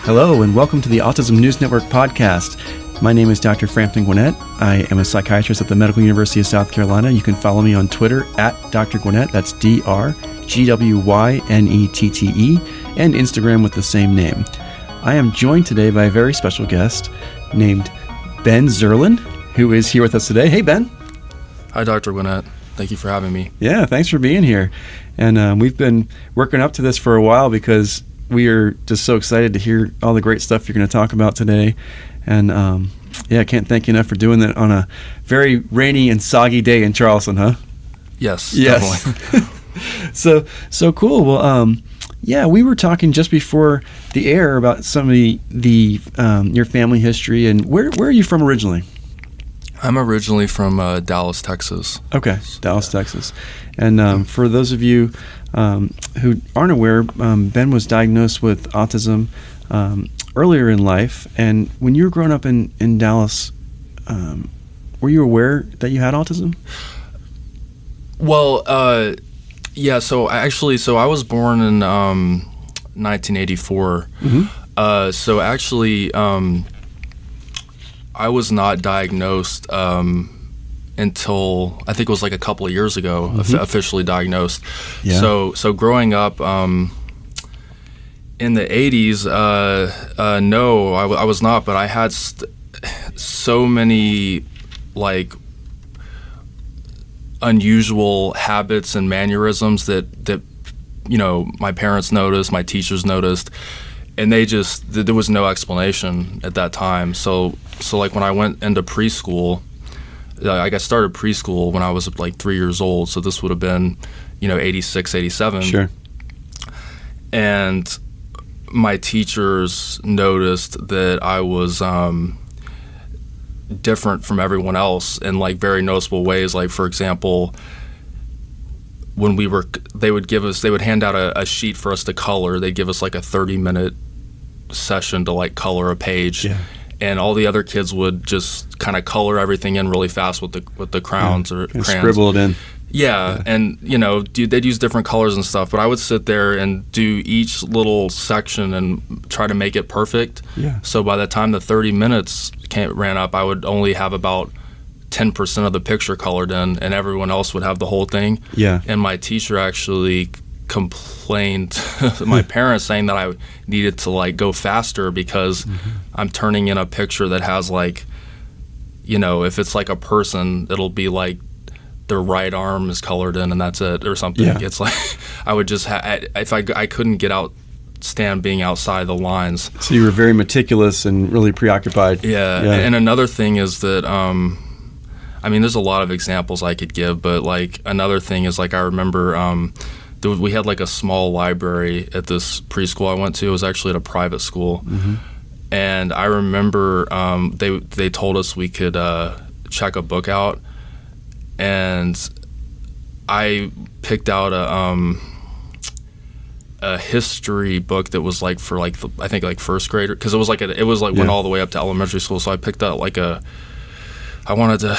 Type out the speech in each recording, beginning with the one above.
Hello, and welcome to the Autism News Network podcast. My name is Dr. Frampton Gwinnett. I am a psychiatrist at the Medical University of South Carolina. You can follow me on Twitter at Dr. Gwinnett, that's DrGwynette, and Instagram with the same name. I am joined today by a very special guest named Ben Zerlin, who is here with us today. Hey, Ben. Hi, Dr. Gwinnett. Thank you for having me. Yeah, thanks for being here. And we've been working up to this for a while because we are just so excited to hear all the great stuff you're going to talk about today. And I can't thank you enough for doing that on a very rainy and soggy day in Charleston, huh? Yes. Definitely. So cool. Well, we were talking just before the air about some of the your family history. And where are you from originally? I'm originally from Dallas, Texas. Okay, Dallas, Texas. And for those of you who aren't aware, Ben was diagnosed with autism earlier in life. And when you were growing up in Dallas, were you aware that you had autism? Well, So I was born in 1984. Mm-hmm. I was not diagnosed until I think it was like a couple of years ago, mm-hmm. Officially diagnosed. Yeah. So growing up in the 80s, no, I was not, but I had so many like unusual habits and mannerisms that my parents noticed, my teachers noticed, and there was no explanation at that time. So like when I went into preschool, I started preschool when I was like 3 years old. So this would have been, 86, 87. Sure. And my teachers noticed that I was different from everyone else in like very noticeable ways. Like, for example, when they would hand out a sheet for us to color. They'd give us like a 30-minute session to like color a page. Yeah. And all the other kids would just kind of color everything in really fast with the crowns or crayons. Scribble it in. Yeah, and they'd use different colors and stuff, but I would sit there and do each little section and try to make it perfect. Yeah. So by the time the 30 minutes ran up, I would only have about 10% of the picture colored in, and everyone else would have the whole thing. Yeah. And my teacher actually complained to my parents, saying that I needed to like go faster because mm-hmm. I'm turning in a picture that has like, if it's like a person, it'll be like their right arm is colored in and that's it or something. Yeah. It's like I would just if I couldn't stand being outside the lines. So you were very meticulous and really preoccupied. Yeah. And another thing is that there's a lot of examples I could give, but like another thing is like I remember we had like a small library at this preschool I went to. It was actually at a private school. Mm-hmm. And I remember they told us we could check a book out, and I picked out a history book that was like for like I think like first grader, because it was went all the way up to elementary school. So I picked out like I wanted to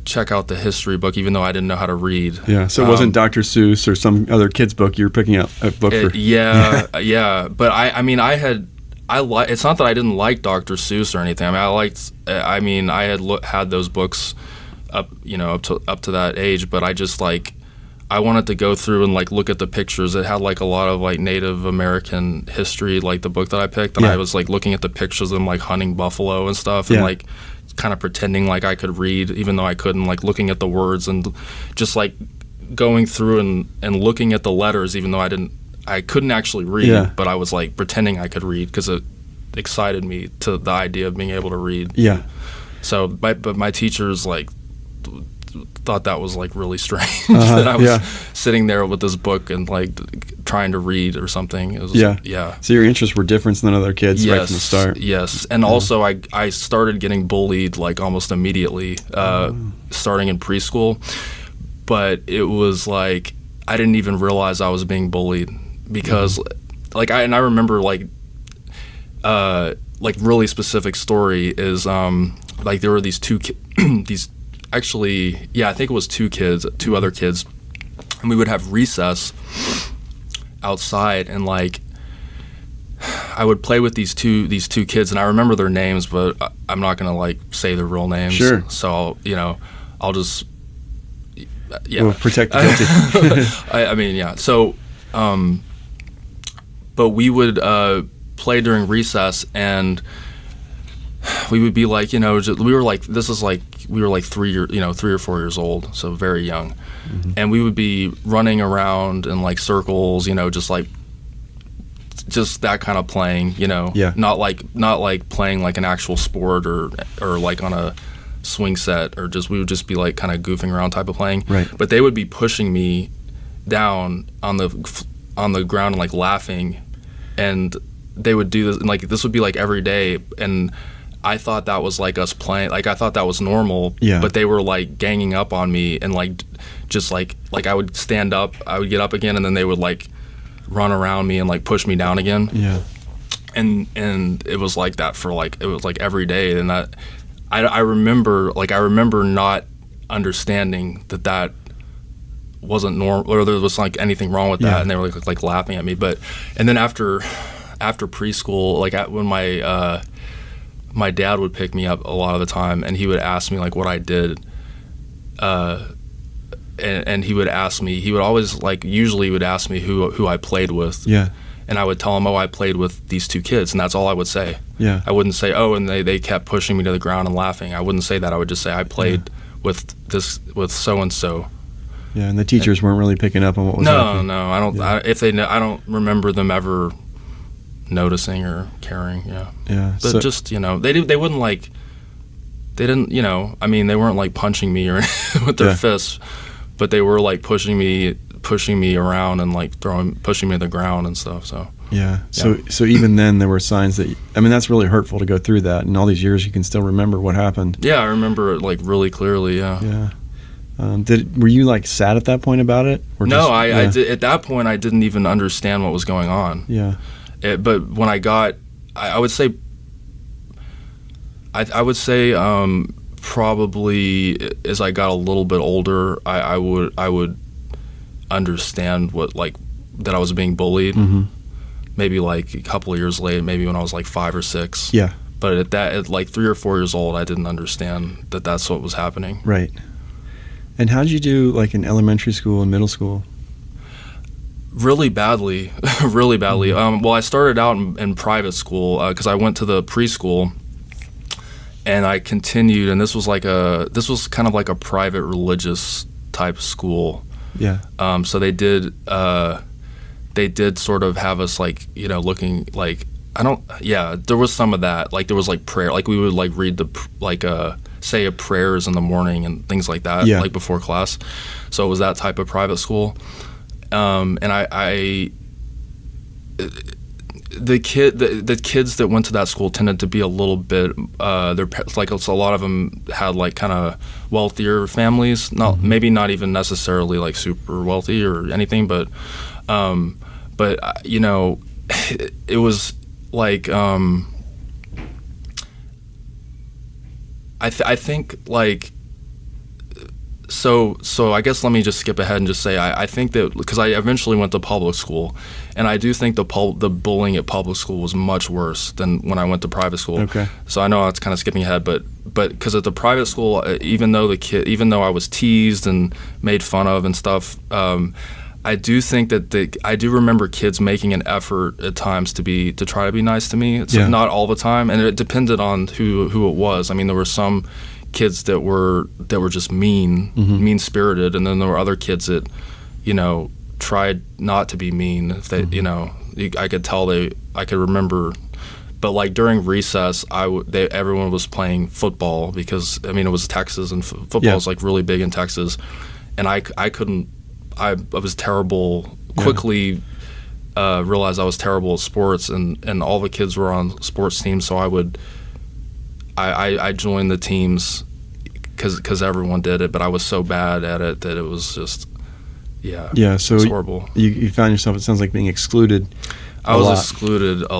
check out the history book, even though I didn't know how to read. Yeah, so it wasn't Dr. Seuss or some other kid's book. You were picking out a book for. Yeah. But it's not that I didn't like Dr. Seuss or anything. I had had those books up to that age, but I just like I wanted to go through and like look at the pictures. It had like a lot of like Native American history, like the book that I picked, and I was like looking at the pictures of them like hunting buffalo and stuff, and like kind of pretending like I could read even though I couldn't, like looking at the words and just like going through and looking at the letters even though I couldn't actually read, but I was like pretending I could read because it excited me to the idea of being able to read. Yeah. So but my teachers like thought that was like really strange that I was sitting there with this book and like trying to read or something. It was, So your interests were different than other kids right from the start. Yes, and also I started getting bullied like almost immediately, starting in preschool. But it was like I didn't even realize I was being bullied because like I remember like really specific story is like there were these actually, I think it was two other kids, and we would have recess outside, and like I would play with these two kids, and I remember their names, but I'm not gonna like say their real names. Sure. So I'll just We'll protect the guilty. I mean, yeah. So, but we would play during recess, and we would be like, we were like 3 or 4 years old, so very young, and we would be running around in like circles, just that kind of playing, not like playing like an actual sport or like on a swing set, or we would just be like kind of goofing around type of playing. Right. But they would be pushing me down on the ground and like laughing, and they would do this, and like this would be like every day, and I thought that was like us playing, like I thought that was normal. Yeah. But they were like ganging up on me, and like just like I would stand up, I would get up again, and then they would like run around me and like push me down again. Yeah. And it was like that for like, it was like every day, and that I remember not understanding that wasn't normal, or there was like anything wrong with that. Yeah. And they were like laughing at me. But and then after preschool, like when my dad would pick me up a lot of the time, and he would ask me like what I did, and he would ask me, usually would ask me who I played with. Yeah. And I would tell him, I played with these two kids, and that's all I would say. Yeah. I wouldn't say, and they kept pushing me to the ground and laughing. I wouldn't say that. I would just say I played with so and so. Yeah, and the teachers weren't really picking up on what was happening. No, I don't. Yeah. I don't remember them ever noticing or caring. Yeah. Yeah. But So, just they wouldn't like. They didn't, I mean, they weren't like punching me or with their fists, but they were like pushing me around and like pushing me to the ground and stuff. So yeah. So even then there were signs that, I mean, that's really hurtful to go through that. And all these years you can still remember what happened. Yeah, I remember it like really clearly. Yeah. Yeah. Were you like sad at that point about it? Or No, I did, at that point I didn't even understand what was going on. Yeah. But when I got, I would say probably as I got a little bit older, I would understand what, like, that I was being bullied. Mm-hmm. Maybe like a couple of years later, maybe when I was like 5 or 6. Yeah. But at like 3 or 4 years old, I didn't understand that that's what was happening. Right. And how did you do like in elementary school and middle school? Really badly, really badly. Well, I started out in private school because I went to the preschool, and I continued. And this was kind of like a private religious type school. Yeah. So they did sort of have us like looking like there was some of that, like there was like prayer, like we would like read say a prayers in the morning and things like that, like before class. So it was that type of private school. And the kids that went to that school tended to be a little bit a lot of them had like kind of wealthier families, maybe not even necessarily like super wealthy or anything, but it was like I think like so I guess let me just skip ahead and just say I think that because I eventually went to public school, and I do think the bullying at public school was much worse than when I went to private school. Okay. So I know that's kind of skipping ahead, but because at the private school, even though I was teased and made fun of and stuff, I do think that I do remember kids making an effort at times to try to be nice to me. It's not all the time, and it depended on who it was. I mean, there were some kids that were just mean-spirited, and then there were other kids that tried not to be mean. I could tell I could remember. But like during recess, everyone was playing football because it was Texas, and football is like really big in Texas, and I couldn't. I was terrible. Quickly realized I was terrible at sports, and all the kids were on sports teams, so I joined the teams because everyone did it, but I was so bad at it that it was just so it was horrible. You found yourself, it sounds like, being excluded. I was excluded a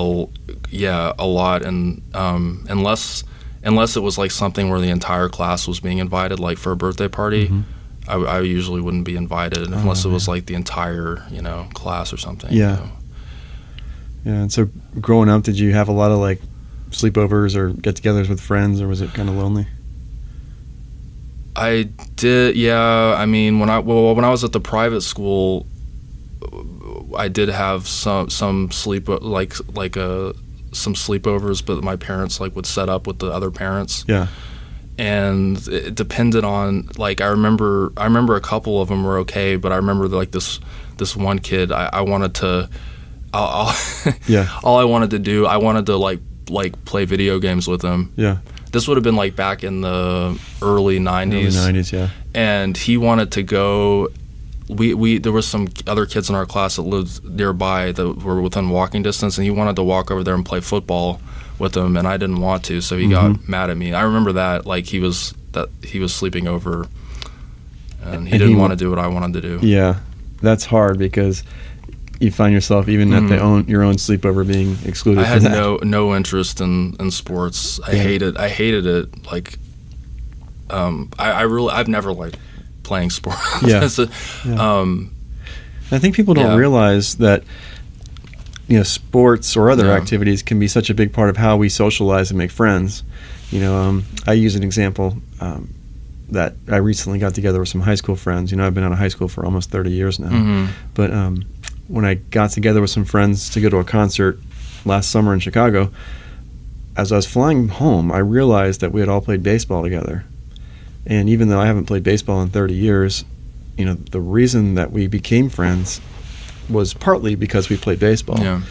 lot, and unless it was like something where the entire class was being invited, like for a birthday party. Mm-hmm. I usually wouldn't be invited unless it was like the entire class or something. Yeah. Yeah. And so growing up, did you have a lot of like sleepovers or get-togethers with friends, or was it kind of lonely? I did, yeah. I mean, when I was at the private school, I did have some sleepovers, but my parents like would set up with the other parents. Yeah. And it depended on, like, I remember a couple of them were okay, but I remember like this one kid, I wanted to, Yeah. all I wanted to do, I wanted to like play video games with him. Yeah. This would have been like back in the early 90s. Early 90s, yeah. And he wanted to go. There were some other kids in our class that lived nearby that were within walking distance, and he wanted to walk over there and play football with them, and I didn't want to, so he got mad at me. I remember that, like he was sleeping over, and he didn't want to do what I wanted to do. Yeah, that's hard because you find yourself even at your own sleepover being excluded. I had for that. no interest in sports. I hated it. Like, I've never liked playing sports. Yeah. I think people don't realize that sports or other activities can be such a big part of how we socialize and make friends. I use an example that I recently got together with some high school friends. I've been out of high school for almost 30 years now. But when I got together with some friends to go to a concert last summer in Chicago, as I was flying home, I realized that we had all played baseball together. And even though I haven't played baseball in 30 years, the reason that we became friends was partly because we played baseball. Yeah.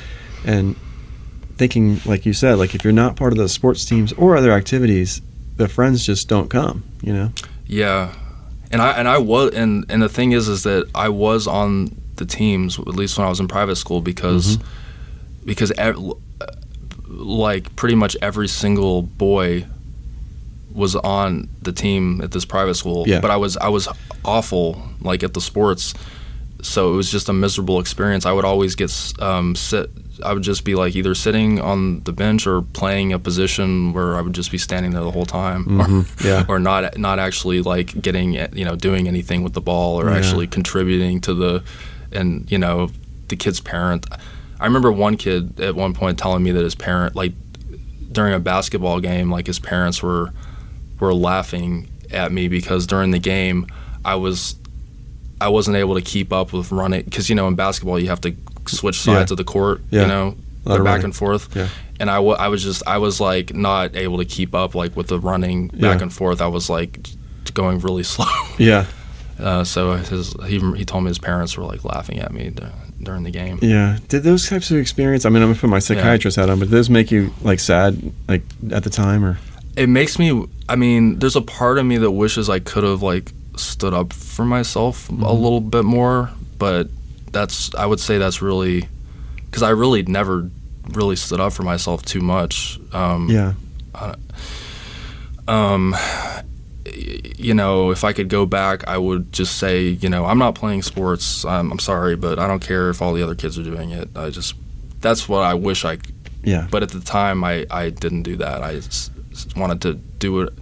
And thinking, like you said, like if you're not part of the sports teams or other activities, the friends just don't come, Yeah. And I was, and the thing is that I was on the teams, at least when I was in private school, because like pretty much every single boy was on the team at this private school. Yeah. But I was awful, like, at the sports, so it was just a miserable experience. I would always get I would just be like either sitting on the bench or playing a position where I would just be standing there the whole time, or not actually like getting doing anything with the ball or actually contributing to the kid's parent. I remember one kid at one point telling me that his parent, like during a basketball game, like his parents were laughing at me because during the game I wasn't able to keep up with running, because in basketball you have to switch sides of the court, go back and forth. Yeah. And I was like not able to keep up like with the running back and forth. I was like going really slow. Yeah. So he told me his parents were like laughing at me during the game. Yeah. Did those types of experience, I mean, I'm gonna put my psychiatrist hat on, but did those make you like sad like at the time, or? It makes me, I mean, there's a part of me that wishes I could have like stood up for myself a little bit more, but I would say that's really, because I really never really stood up for myself too much. If I could go back, I would just say, I'm not playing sports. I'm sorry, but I don't care if all the other kids are doing it. That's what I wish I. Yeah. But at the time, I didn't do that. I just wanted to do it.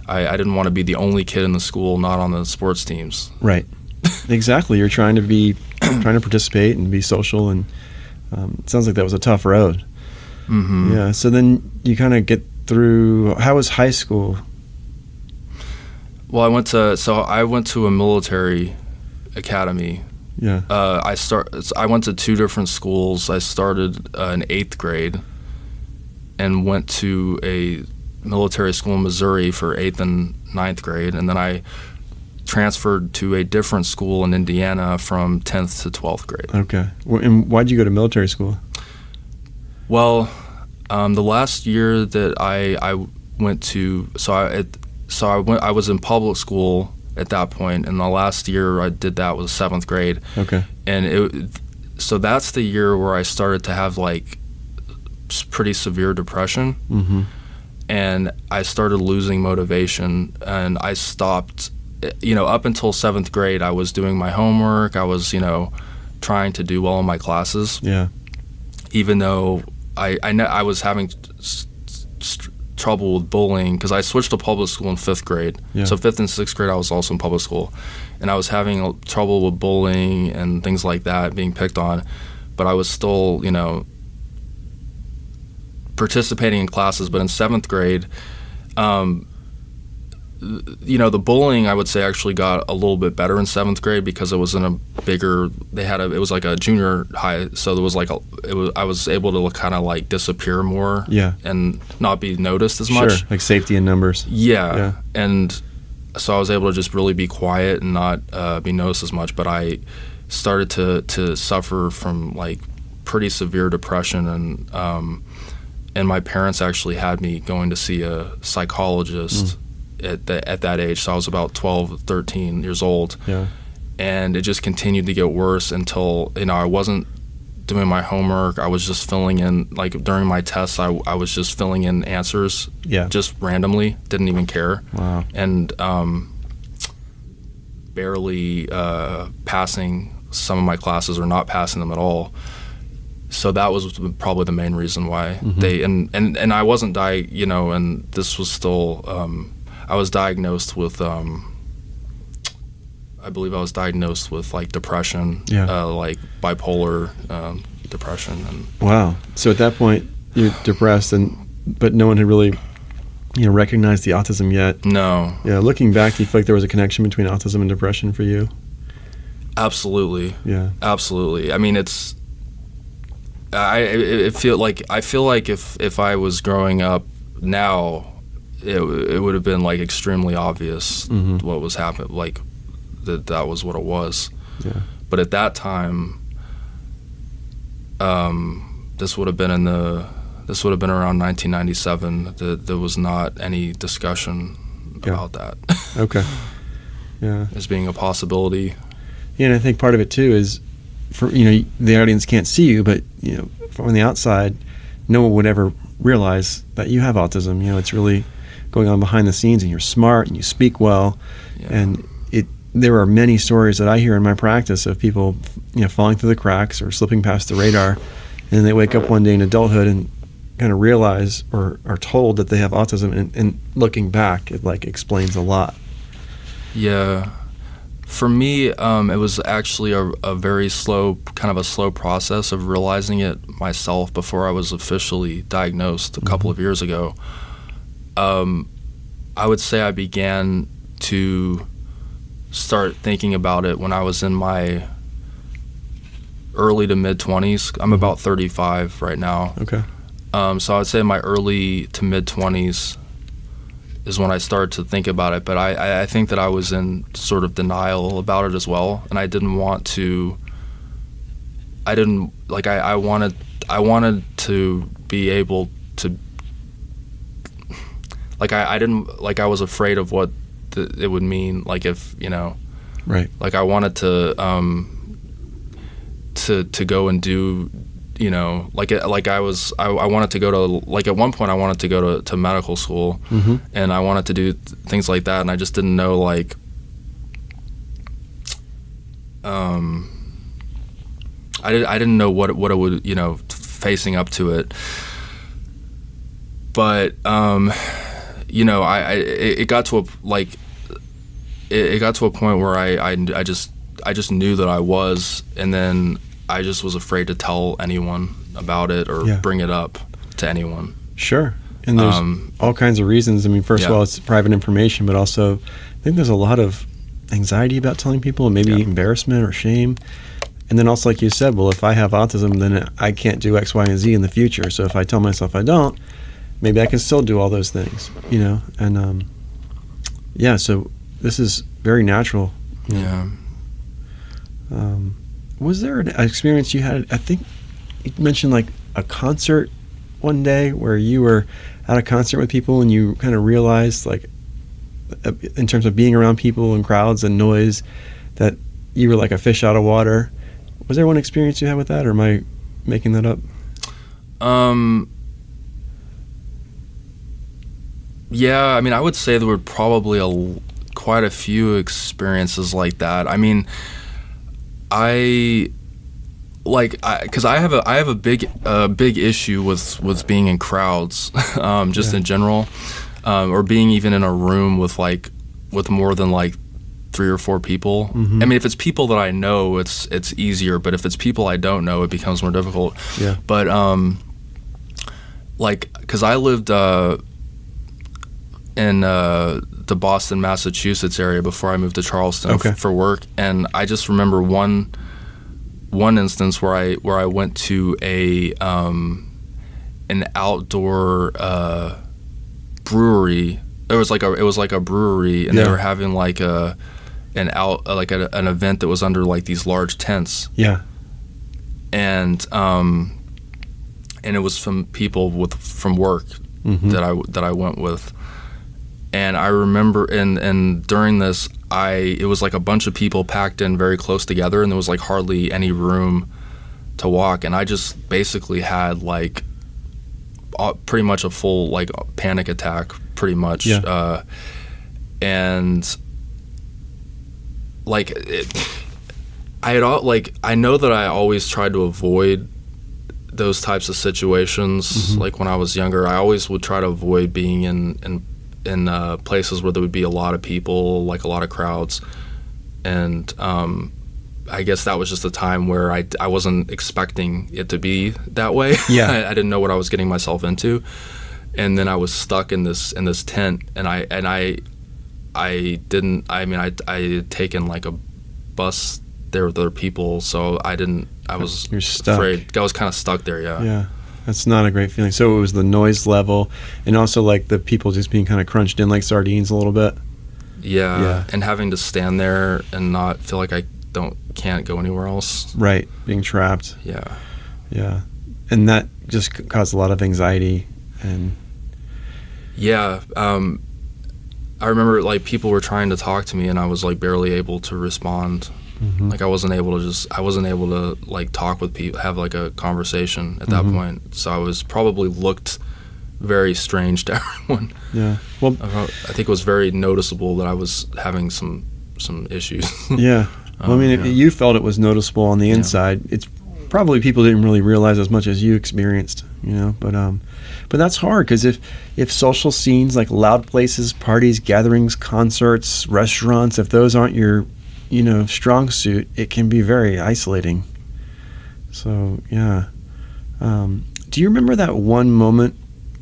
I didn't want to be the only kid in the school not on the sports teams. Right. Exactly. You're trying to participate and be social, and it sounds like that was a tough road. Mm-hmm. Yeah. So then you kind of get through. How was high school? Well, I went to a military academy. Yeah. I went to two different schools. I started in 8th grade and went to a military school in Missouri for 8th and 9th grade, and then I transferred to a different school in Indiana from 10th to 12th grade. Okay. And why'd you go to military school? Well, the last year that I went to, I was in public school at that point, and the last year I did that was 7th grade. Okay. And so that's the year where I started to have like pretty severe depression. Mm-hmm. And I started losing motivation, and I stopped. Up until 7th grade, I was doing my homework. I was, trying to do well in my classes. Yeah. Even though I was having trouble with bullying, because I switched to public school in 5th grade. Yeah. So 5th and 6th grade, I was also in public school, and I was having trouble with bullying and things like that, being picked on. But I was still, participating in classes, but in 7th grade, the bullying, I would say, actually got a little bit better in 7th grade because it was in a bigger. It was like a junior high, so there was I was able to kind of like disappear more, and not be noticed as much. Sure, like safety in numbers. Yeah, and so I was able to just really be quiet and not be noticed as much. But I started to suffer from like pretty severe depression, and my parents actually had me going to see a psychologist at that age. So I was about 12, 13 years old. Yeah. And it just continued to get worse until, I wasn't doing my homework. I was just filling in, like during my tests, I was just filling in answers just randomly, didn't even care. Wow. And barely passing some of my classes or not passing them at all. So that was probably the main reason why they, and I wasn't and this was still, I was diagnosed with, I believe I was diagnosed with like depression, like bipolar depression. And wow. So at that point, you're depressed, but no one had really, recognized the autism yet. No. Yeah. Looking back, do you feel like there was a connection between autism and depression for you? Absolutely. Yeah. Absolutely. I mean, I feel like if I was growing up now, it would have been like extremely obvious what was happening, like that was what it was. Yeah. But at that time, this would have been around 1997. There was not any discussion about that. Okay. Yeah. As being a possibility. Yeah, and I think part of it too is, the audience can't see you, but from the outside, no one would ever realize that you have autism. It's really going on behind the scenes, and you're smart and you speak well, and there are many stories that I hear in my practice of people falling through the cracks or slipping past the radar, and they wake up one day in adulthood and kind of realize or are told that they have autism, and looking back, it like explains a lot. Yeah. For me, it was actually a very slow process of realizing it myself before I was officially diagnosed a couple of years ago. I would say I began to start thinking about it when I was in my early to mid-20s. I'm about 35 right now. Okay. So I would say my early to mid-20s is when I started to think about it, but I think that I was in sort of denial about it as well, and I didn't want to. I wanted to be able to. Like I didn't like I was afraid of what it would mean. Like if right. Like I wanted to go and do. I wanted to go to, like at one point I wanted to go to medical school, and I wanted to do things like that, and I just didn't know like, I didn't know what it would, facing up to it. But, it got to a point where I just knew that I was, and then I just was afraid to tell anyone about it or bring it up to anyone. Sure. And there's all kinds of reasons. I mean, first of all, it's private information, but also I think there's a lot of anxiety about telling people, and maybe embarrassment or shame. And then also, like you said, well, if I have autism, then I can't do X, Y, and Z in the future. So if I tell myself I don't, maybe I can still do all those things, And so this is very natural. Yeah. Was there an experience you had? I think you mentioned like a concert one day where you were at a concert with people and you kind of realized, like, in terms of being around people and crowds and noise, that you were like a fish out of water. Was there one experience you had with that, or am I making that up? Yeah, I mean, I would say there were probably quite a few experiences like that. I mean, because I have a big issue with being in crowds, in general, or being even in a room with more than like 3 or 4 people. I mean, if it's people that I know, it's easier, but if it's people I don't know, it becomes more difficult. Yeah. But like, because I lived in the Boston, Massachusetts area before I moved to Charleston for work, and I just remember one instance where I went to an outdoor brewery. It was like a brewery, and they were having like an event that was under like these large tents. Yeah. And it was from people from work that I went with. And I remember, and during this, it was like a bunch of people packed in very close together, and there was like hardly any room to walk. And I just basically had like pretty much a full like panic attack, pretty much. Yeah. And like I know that I always tried to avoid those types of situations. Like when I was younger, I always would try to avoid being in places where there would be a lot of people, like a lot of crowds. And I guess that was just a time where I wasn't expecting it to be that way. Yeah. I didn't know what I was getting myself into. And then I was stuck in this tent, and I had taken like a bus there with other people, so I was afraid. I was kind of stuck there. Yeah, that's not a great feeling. So it was the noise level, and also like the people just being kind of crunched in like sardines a little bit. Yeah, and having to stand there and not feel like I can't go anywhere else. Right, being trapped. Yeah, and that just caused a lot of anxiety. And yeah, I remember like people were trying to talk to me, and I was like barely able to respond. Like I wasn't able to like talk with people, have like a conversation at that point. So I was probably looked very strange to everyone. Yeah. Well, I think it was very noticeable that I was having some issues. Yeah. Well, I mean, you felt it was noticeable on the inside. It's probably people didn't really realize as much as you experienced, but that's hard, because if social scenes like loud places, parties, gatherings, concerts, restaurants, if those aren't your strong suit, it can be very isolating. So yeah. Do you remember that one moment,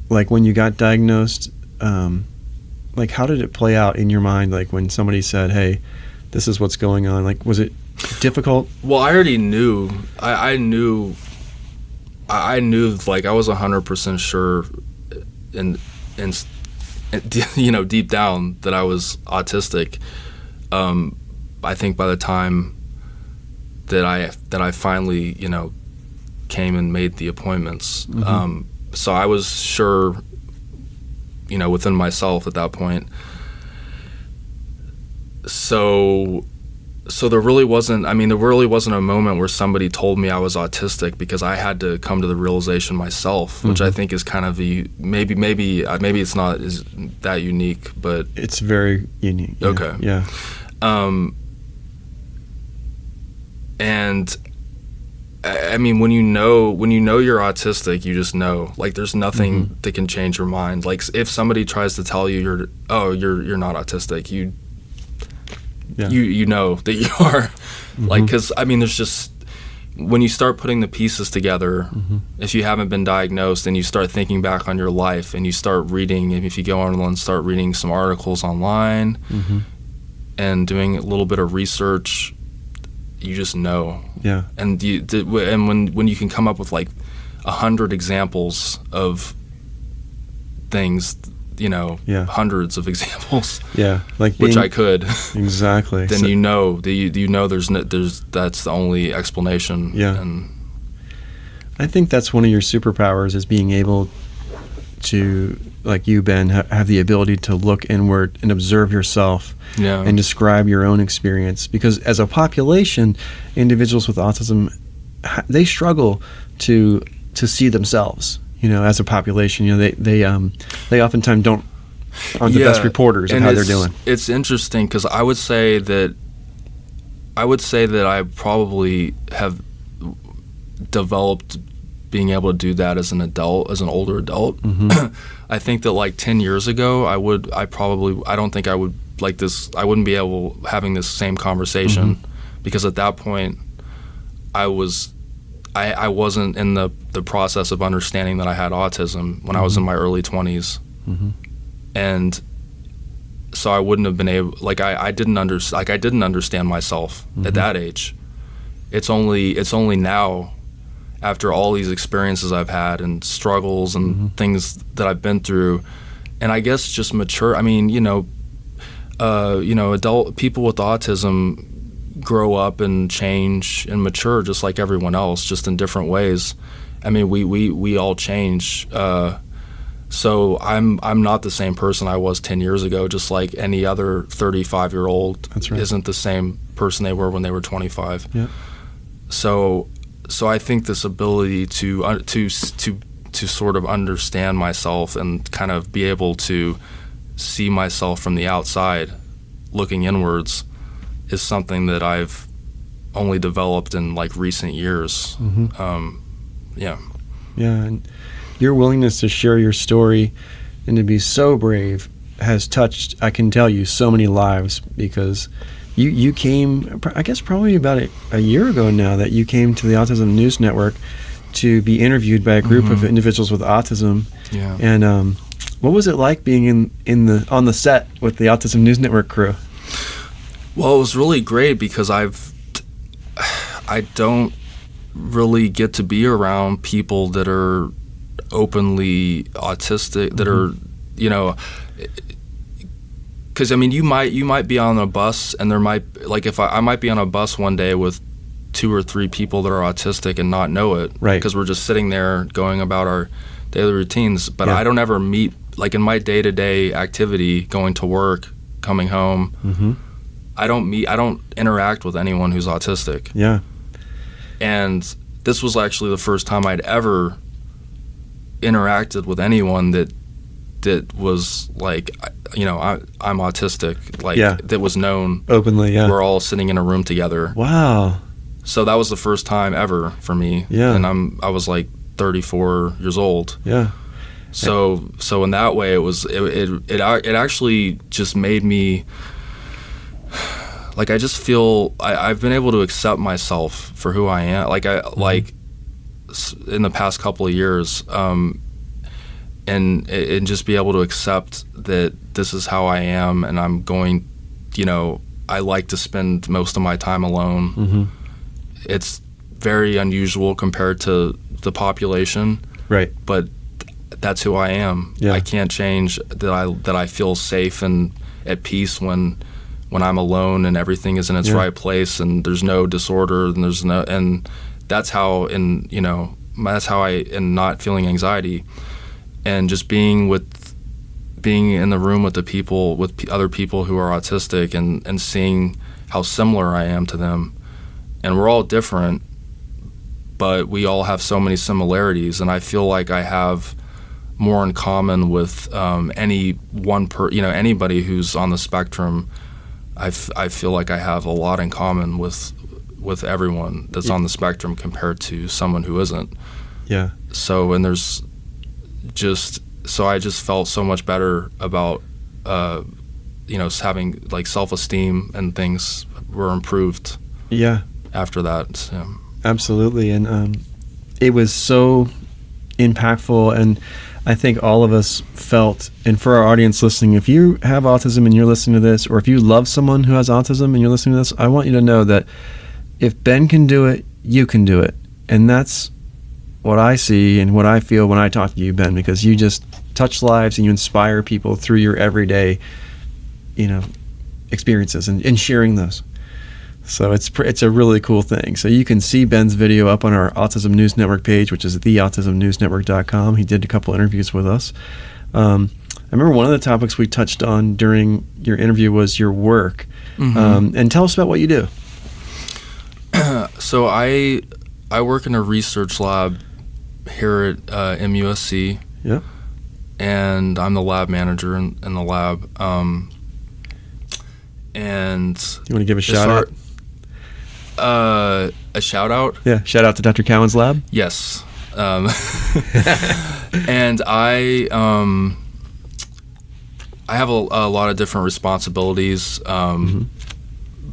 like when you got diagnosed? Like how did it play out in your mind? Like when somebody said, "Hey, this is what's going on." Like, was it difficult? Well, I already knew. I knew. Like I was 100% sure, in deep down that I was autistic. I think by the time that I finally came and made the appointments, so I was sure within myself at that point. So there really wasn't a moment where somebody told me I was autistic, because I had to come to the realization myself, which I think is kind of maybe it's not that unique, but it's very unique. Yeah. Okay. Yeah. And I mean, when you know you're autistic, you just know. Like, there's nothing that can change your mind. Like, if somebody tries to tell you you're not autistic, you know that you are. Like, because I mean, there's just, when you start putting the pieces together, if you haven't been diagnosed, and you start thinking back on your life, and you start reading, and if you go on and start reading some articles online, and doing a little bit of research, you just know. Yeah. And when you can come up with like 100 examples of things, hundreds of examples. Yeah, like which I could. Exactly. Then that's the only explanation. Yeah. And I think that's one of your superpowers, is being able to, like you, Ben, have the ability to look inward and observe yourself. Yeah. And describe your own experience, because as a population, individuals with autism, they struggle to see themselves. As a population, they oftentimes aren't the best reporters of how they're doing. It's interesting, because I would say that I probably have developed being able to do that as an older adult. I think that like 10 years ago, I don't think I would like this. I wouldn't be having this same conversation, because at that point I I wasn't in the process of understanding that I had autism when I was in my early 20s. And so I wouldn't have been able, like I didn't understand myself at that age. It's only now, after all these experiences I've had and struggles and things that I've been through, and I guess just mature. I mean, adult people with autism grow up and change and mature just like everyone else, just in different ways. I mean, we all change. So I'm not the same person I was 10 years ago, just like any other 35-year-old. That's right. Isn't the same person they were when they were 25. Yeah. So I think this ability to sort of understand myself and kind of be able to see myself from the outside, looking inwards, is something that I've only developed in like recent years. Yeah, and your willingness to share your story and to be so brave has touched, I can tell you, so many lives, because you came, I guess probably about a year ago now, that you came to the Autism News Network to be interviewed by a group of individuals with autism. Yeah. And what was it like being on the set with the Autism News Network crew? Well, it was really great because I don't really get to be around people that are openly autistic, that are, because I mean, you might be on a bus, and there might, like, if I might be on a bus one day with 2 or 3 people that are autistic and not know it, right? Because we're just sitting there going about our daily routines. But I don't ever meet, like in my day-to-day activity, going to work, coming home. I don't interact with anyone who's autistic. Yeah. And this was actually the first time I'd ever interacted with anyone that was like, I'm autistic, like, that was known openly. Yeah. We're all sitting in a room together. Wow. So that was the first time ever for me. Yeah. And I was like 34 years old. Yeah. So in that way, it actually just made me, like, I just feel I've been able to accept myself for who I am. Like like in the past couple of years, and just be able to accept that this is how I am, and I'm going, I like to spend most of my time alone. It's very unusual compared to the population, right? But that's who I am. Yeah. I can't change that I feel safe and at peace when I'm alone and everything is in its right place and there's no disorder and that's how in not feeling anxiety and just being in the room with other people who are autistic and seeing how similar I am to them. And we're all different, but we all have so many similarities, and I feel like I have more in common with anybody who's on the spectrum. I feel like I have a lot in common with everyone that's on the spectrum compared to someone who isn't. Yeah. So I just felt so much better about having, like, self-esteem and things were improved. Yeah. After that. Yeah. Absolutely. And it was so impactful, and I think all of us felt, and for our audience listening, if you have autism and you're listening to this, or if you love someone who has autism and you're listening to this, I want you to know that if Ben can do it, you can do it. And that's what I see and what I feel when I talk to you, Ben, because you just touch lives and you inspire people through your everyday, experiences and sharing those. So it's a really cool thing. So you can see Ben's video up on our Autism News Network page, which is theautismnewsnetwork.com. He did a couple interviews with us. I remember one of the topics we touched on during your interview was your work. And tell us about what you do. So I work in a research lab here at MUSC. Yeah. And I'm the lab manager in the lab. And you want to give a shout out? A shout out? Yeah, shout out to Dr. Cowan's lab. Yes. And I have a lot of different responsibilities,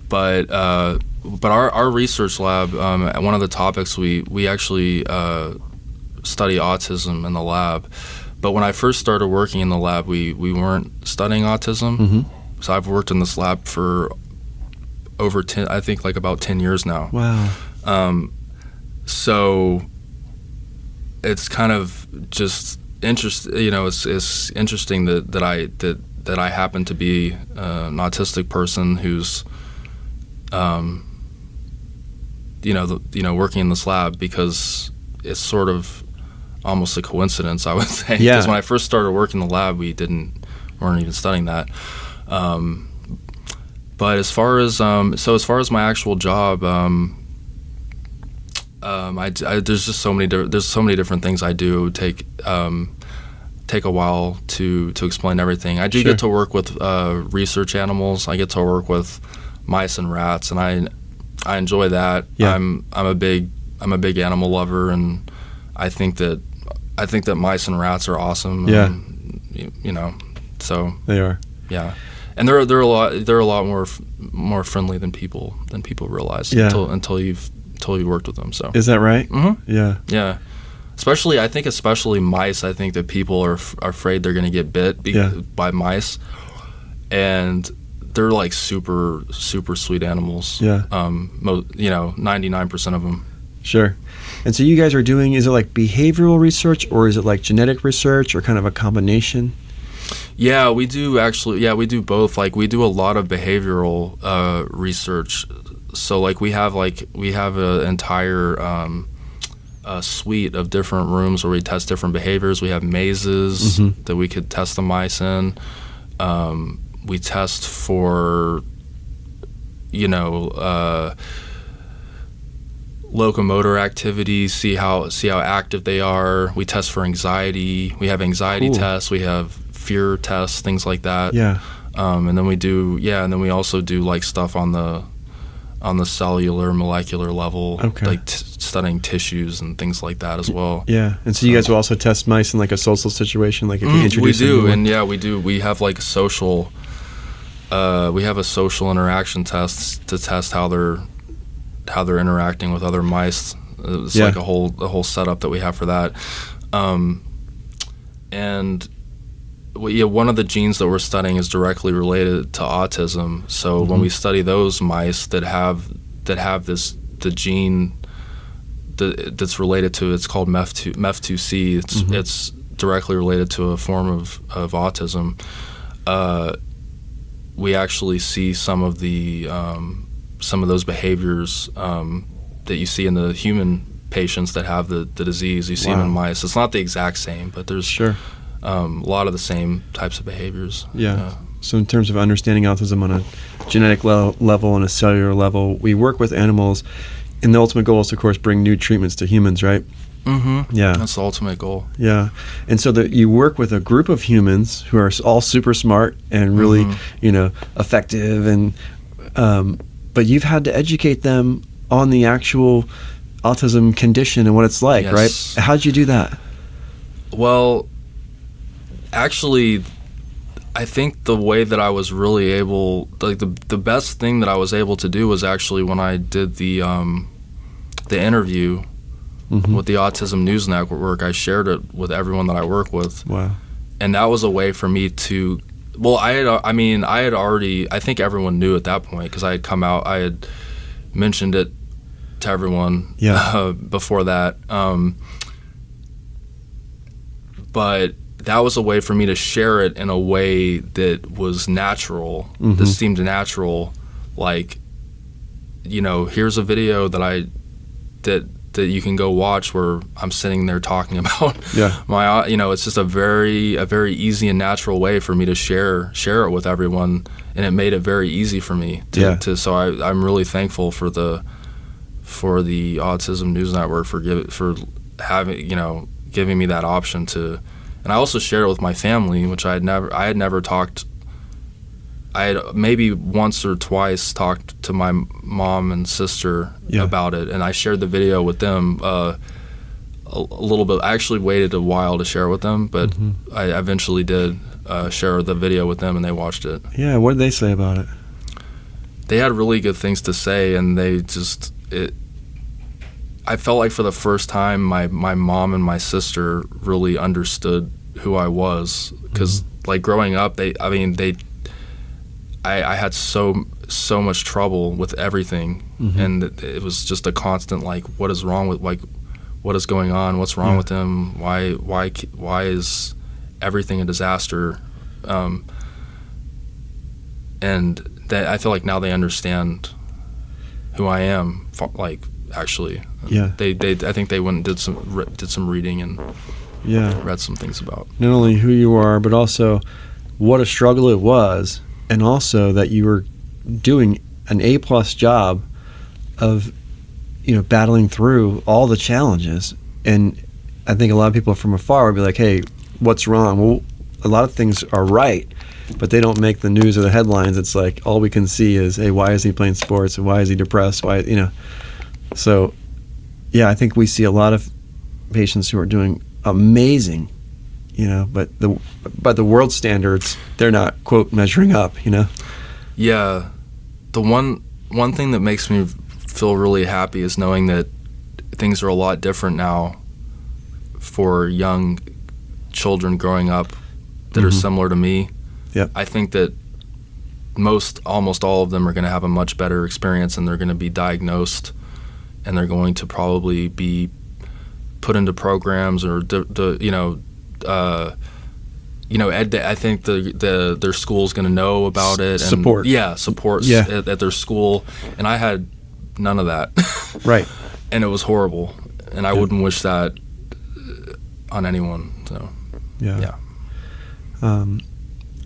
but but our research lab, one of the topics we actually study autism in the lab. But when I first started working in the lab, we weren't studying autism. Mm-hmm. So I've worked in this lab for over 10, I think like about 10 years now. Wow. So it's kind of just it's interesting that I happen to be an autistic person who's working in this lab, because it's sort of almost a coincidence, I would say. Yeah. Because when I first started working in the lab, weren't even studying that. But as far as my actual job, there's just so many different things I do. It would take a while to explain everything. I do Sure. get to work with research animals. I get to work with mice and rats, and I enjoy that. Yeah. I'm a big animal lover, and I think that mice and rats are awesome. Yeah. And, so They are. yeah, and they're a lot more friendly than people realize. Yeah. until you worked with them. So Is that right? Mm-hmm. Yeah. Yeah, especially mice. I think that people are afraid they're going to get bit by mice, and they're like super super sweet animals. Yeah. 99% of them. Sure. And so you guys are doing, is it like behavioral research, or is it like genetic research, or kind of a combination? Yeah, we do actually. Yeah, we do both. Like, we do a lot of behavioral research. So like we have an entire suite of different rooms where we test different behaviors. We have mazes Mm-hmm. that we could test the mice in. We test for locomotor activity, see how active they are. We test for anxiety. We have anxiety Cool. tests. We have fear tests, things like that. Yeah. And then we also do like stuff on the cellular, molecular level, Okay. like studying tissues and things like that as well. Yeah. And so you guys will also test mice in like a social situation, like if you We introduce them to do, one? and yeah, we do. We have like a social interaction test to test how they're interacting with other mice. It's Yeah. like a whole setup that we have for that. And one of the genes that we're studying is directly related to autism. So when we study those mice that have the gene that's related to, it's called MEF2C. It's directly related to a form of autism. We actually see some of those behaviors that you see in the human patients that have the disease. You see them in mice. It's not the exact same, but there's Sure. a lot of the same types of behaviors. Yeah. So in terms of understanding autism on a genetic level and a cellular level, we work with animals, and the ultimate goal is, of course, bring new treatments to humans, right? Mm-hmm. Yeah. That's the ultimate goal. Yeah. And so you work with a group of humans who are all super smart and really, effective, and but you've had to educate them on the actual autism condition and what it's like, Yes. right? How'd you do that? Well, actually, I think the way that I was really able, like the best thing that I was able to do was actually when I did the interview with the Autism News Network. I shared it with everyone that I work with. Wow. And that was a way for me to, well, I had already, I think everyone knew at that point, because I had mentioned it to everyone before that. But that was a way for me to share it in a way that was natural, that seemed natural. Like, here's a video that you can go watch where I'm sitting there talking about my, it's just a very easy and natural way for me to share it with everyone, and it made it very easy for me to so I'm really thankful for the Autism News Network for having, giving me that option to, and I also shared it with my family, which I had never talked. I had maybe once or twice talked to my mom and sister about it, and I shared the video with them a little bit. I actually waited a while to share it with them, but I eventually did share the video with them, and they watched it. Yeah, what did they say about it? they had really good things to say, and I felt like for the first time my mom and my sister really understood who I was, because like growing up I had so much trouble with everything, and it was just a constant like, what is wrong with, like, what is going on, what's wrong with him, why is everything a disaster, and that I feel like now they understand who I am, like, actually. They I think they went and did some reading and read some things about not only who you are, but also what a struggle it was, and also that you were doing an A+ job of, battling through all the challenges. And I think a lot of people from afar would be like, hey, what's wrong? Well, a lot of things are right, but they don't make the news or the headlines. It's like all we can see is, hey, why is he playing sports, and why is he depressed? So I think we see a lot of patients who are doing amazing, but by the world standards, they're not, quote, measuring up, Yeah. The one thing that makes me feel really happy is knowing that things are a lot different now for young children growing up that are similar to me. Yep. I think that almost all of them are going to have a much better experience, and they're going to be diagnosed, and they're going to probably be put into programs, or I think their school's going to know about it. And support at their school, and I had none of that. Right. And it was horrible, and I wouldn't wish that on anyone. So yeah.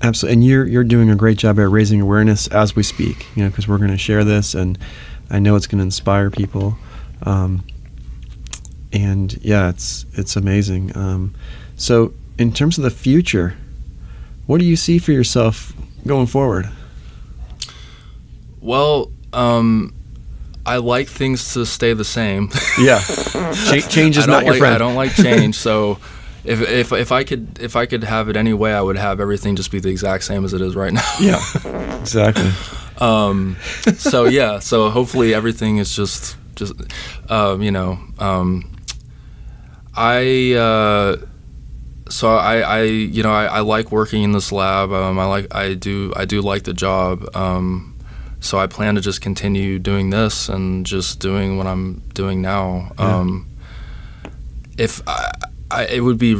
Absolutely. And you're doing a great job at raising awareness as we speak, because we're going to share this, and I know it's going to inspire people. And yeah, it's amazing. So in terms of the future, what do you see for yourself going forward? Well, I like things to stay the same. Yeah, change is not your friend. I don't like change. So if I could have it any way, I would have everything just be the exact same as it is right now. Yeah, exactly. So hopefully everything is just I like working in this lab. I do like the job. So I plan to just continue doing this and just doing what I'm doing now. If it would be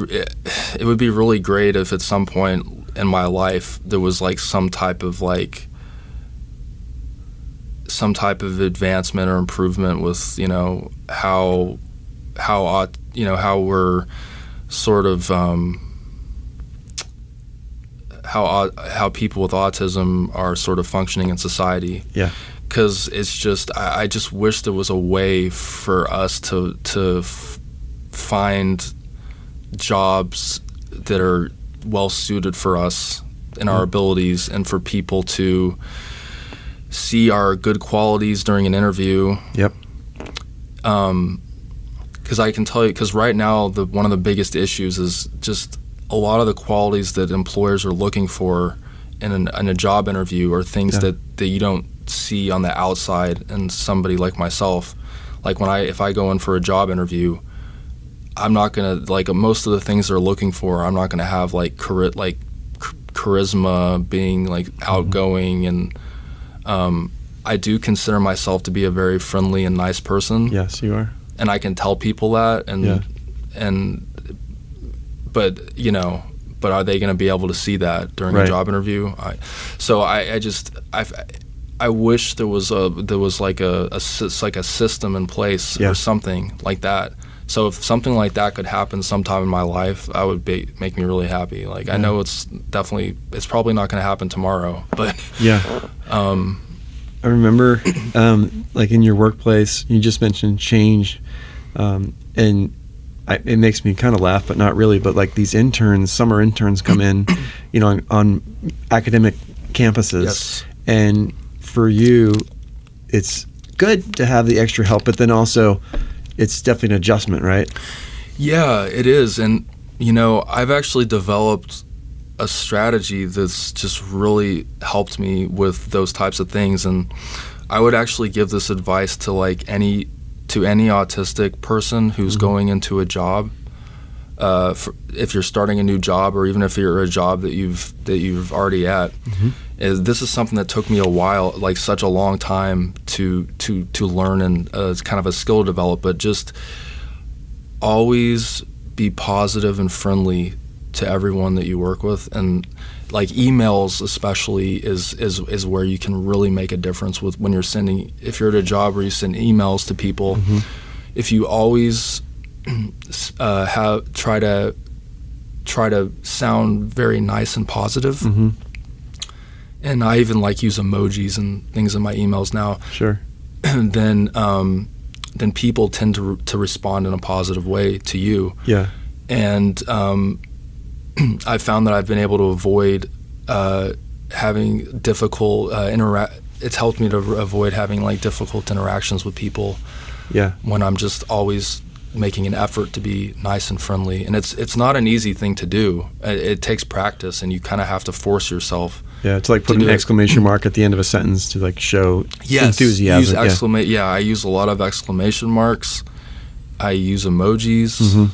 really great if at some point in my life there was like some type of advancement or improvement with how we're sort of how people with autism are sort of functioning in society. Yeah. Because it's just I just wish there was a way for us to find jobs that are well suited for us and our abilities, and for people to see our good qualities during an interview. Yep. Because I can tell you, because right now one of the biggest issues is just a lot of the qualities that employers are looking for in a job interview are things that you don't see on the outside in somebody like myself. Like if I go in for a job interview, I'm not gonna most of the things they're looking for. I'm not gonna have charisma, being like outgoing, and I do consider myself to be a very friendly and nice person. Yes, you are. And I can tell people that, but are they going to be able to see that during a job interview? I wish there was like a system in place or something like that. So if something like that could happen sometime in my life, that would make me really happy. I know it's probably not going to happen tomorrow, but I remember in your workplace, you just mentioned change, and it makes me kind of laugh, but not really. But these summer interns come in, on academic campuses, and for you, it's good to have the extra help, but then also it's definitely an adjustment, right? Yeah, it is. And, I've actually developed a strategy that's just really helped me with those types of things. And I would actually give this advice to like any autistic person who's going into a job. If you're starting a new job, or even if you're a job that you've already at, this is something that took me a while, like such a long time to learn, and it's kind of a skill to develop. But just always be positive and friendly to everyone that you work with, and like emails especially is where you can really make a difference with when you're sending. If you're at a job where you send emails to people, if you always try to sound very nice and positive, and I even like use emojis and things in my emails now. Sure. Then people tend to respond in a positive way to you. Yeah. And I found that I've been able to avoid having difficult it's helped me to avoid having like difficult interactions with people. Yeah. When I'm just always making an effort to be nice and friendly. And it's not an easy thing to do. It takes practice, and you kind of have to force yourself. Yeah, it's like putting an exclamation mark at the end of a sentence to like show enthusiasm. I use a lot of exclamation marks. I use emojis.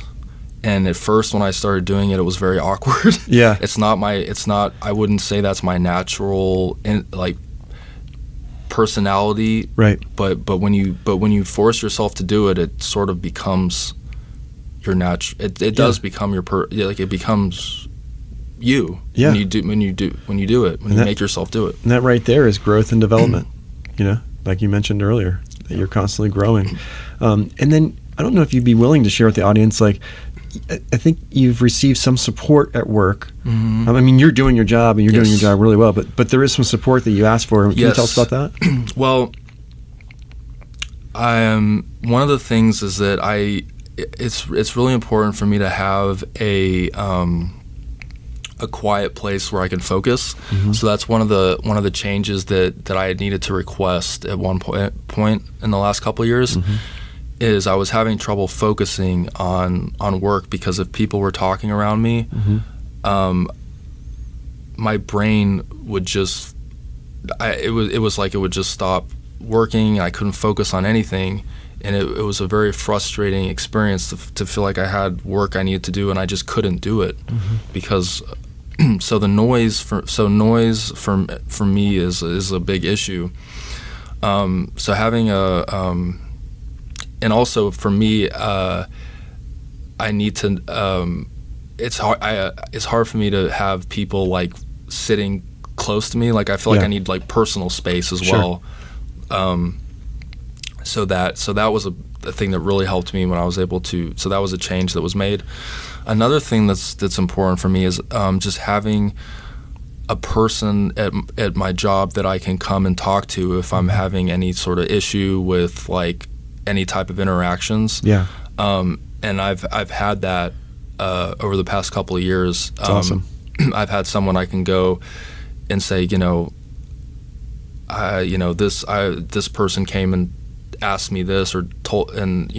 And at first when I started doing it, it was very awkward. Yeah. I wouldn't say that's my natural personality. Right. But when you force yourself to do it, it sort of becomes your natural. It does become your it becomes you. Yeah. When you do it, you make yourself do it. And that right there is growth and development. Like you mentioned earlier, that you're constantly growing. And then I don't know if you'd be willing to share with the audience, like, I think you've received some support at work. I mean, you're doing your job, and you're doing your job really well, but there is some support that you asked for. Can you tell us about that? Well, one of the things is that it's really important for me to have a quiet place where I can focus. So that's one of the changes that I had needed to request at one point in the last couple of years. Is I was having trouble focusing on work because if people were talking around me, my brain would just it was like it would just stop working. I couldn't focus on anything, and it was a very frustrating experience to feel like I had work I needed to do and I just couldn't do it because so noise for me is a big issue. So having and also for me, I need to. It's hard for me to have people like sitting close to me. Like I feel like I need like personal space as well. So that was a thing that really helped me when I was able to. So that was a change that was made. Another thing that's important for me is just having a person at my job that I can come and talk to if I'm having any sort of issue with like any type of interactions. Yeah. And I've had that over the past couple of years. That's awesome. I've had someone I can go and say, this person came and asked me this or told, and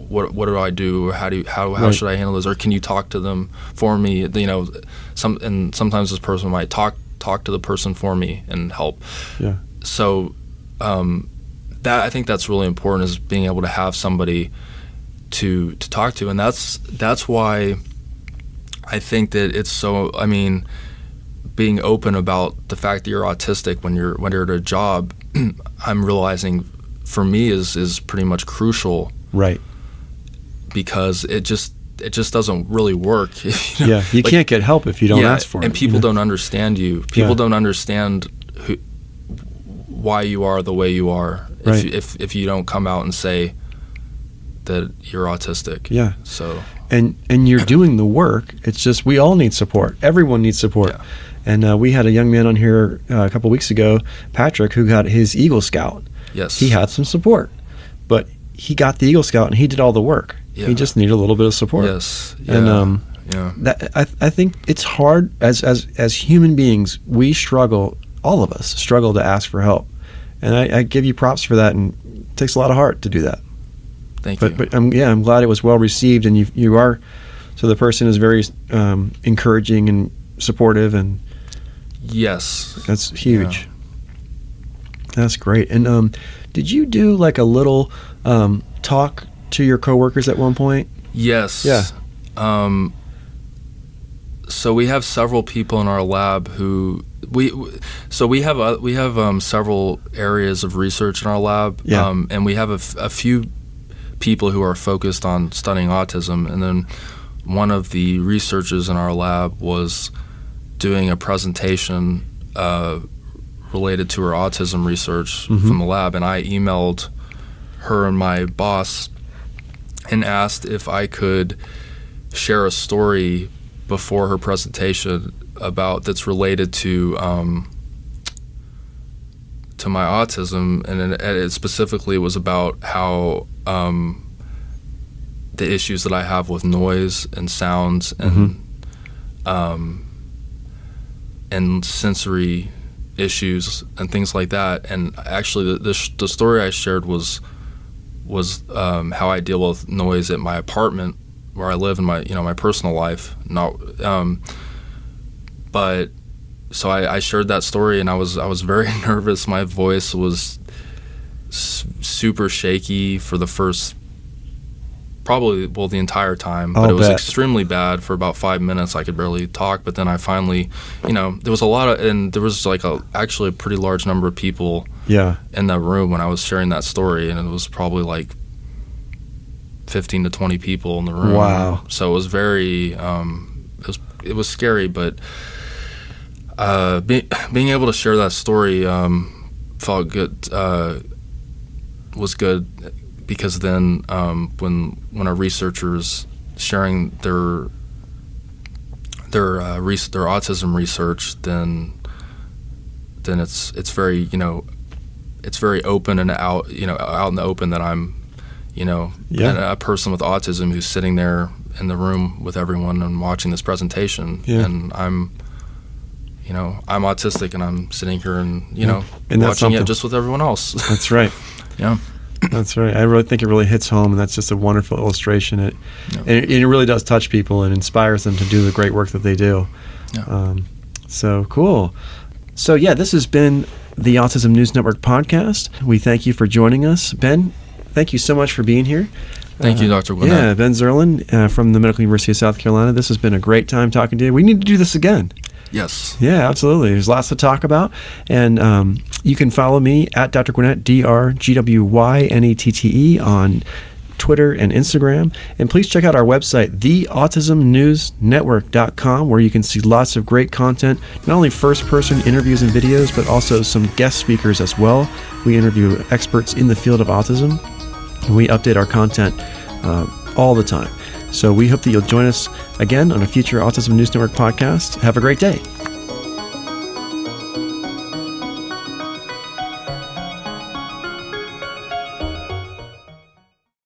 what do I do? Or how should I handle this? Or can you talk to them for me? Sometimes this person might talk to the person for me and help. Yeah. So that I think that's really important, is being able to have somebody to talk to, and that's why I think that it's so. I mean, being open about the fact that you're autistic when you're at a job, I'm realizing for me is pretty much crucial. Right. Because it just doesn't really work. You can't get help if you don't ask for it. And people don't understand you. People don't understand why you are the way you are if you don't come out and say that you're autistic. Yeah. So and you're doing the work. It's just we all need support. Everyone needs support. Yeah. And we had a young man on here a couple weeks ago, Patrick, who got his Eagle Scout. Yes. He had some support, but he got the Eagle Scout and he did all the work. Yeah. He just needed a little bit of support. Yes. Yeah. And that I think it's hard as human beings. We struggle. All of us struggle to ask for help, and I give you props for that. And it takes a lot of heart to do that. Thank you. But I'm glad it was well received, and you are. So the person is very encouraging and supportive, and yes, that's huge. That's great. And did you do like a little talk to your coworkers at one point? Yes. Yeah. So we have several people in our lab who we have several areas of research in our lab, and we have a few people who are focused on studying autism, and then one of the researchers in our lab was doing a presentation related to her autism research from the lab, and I emailed her and my boss and asked if I could share a story before her presentation that's related to my autism, and it specifically was about how the issues that I have with noise and sounds and sensory issues and things like that. And actually, the story I shared was how I deal with noise at my apartment where I live in my personal life. But so I shared that story, and I was very nervous. My voice was super shaky for the first the entire time, but it was extremely bad for about 5 minutes. I could barely talk, but then I finally, there was there was actually a pretty large number of people in that room when I was sharing that story, and it was probably like 15 to 20 people in the room. Wow. So it was very, it was scary, but being able to share that story felt good, was good, because then when a researcher's sharing their autism research, then it's very it's very open and out out in the open that I'm a person with autism who's sitting there in the room with everyone and watching this presentation, and I'm autistic, and I'm sitting here and and watching it just with everyone else. That's right. Yeah. That's right. I really think it really hits home, and that's just a wonderful illustration. And it really does touch people and inspires them to do the great work that they do. Yeah. So cool. So this has been the Autism News Network podcast. We thank you for joining us. Ben, thank you so much for being here. Thank you, Dr. Gwinnett. Yeah, Ben Zerlin from the Medical University of South Carolina. This has been a great time talking to you. We need to do this again. Yes. Yeah, absolutely. There's lots to talk about. And you can follow me at Dr. Gwinnett, DrGwynette, on Twitter and Instagram. And please check out our website, theautismnewsnetwork.com, where you can see lots of great content, not only first-person interviews and videos, but also some guest speakers as well. We interview experts in the field of autism, and we update our content all the time. So we hope that you'll join us again on a future Autism News Network podcast. Have a great day.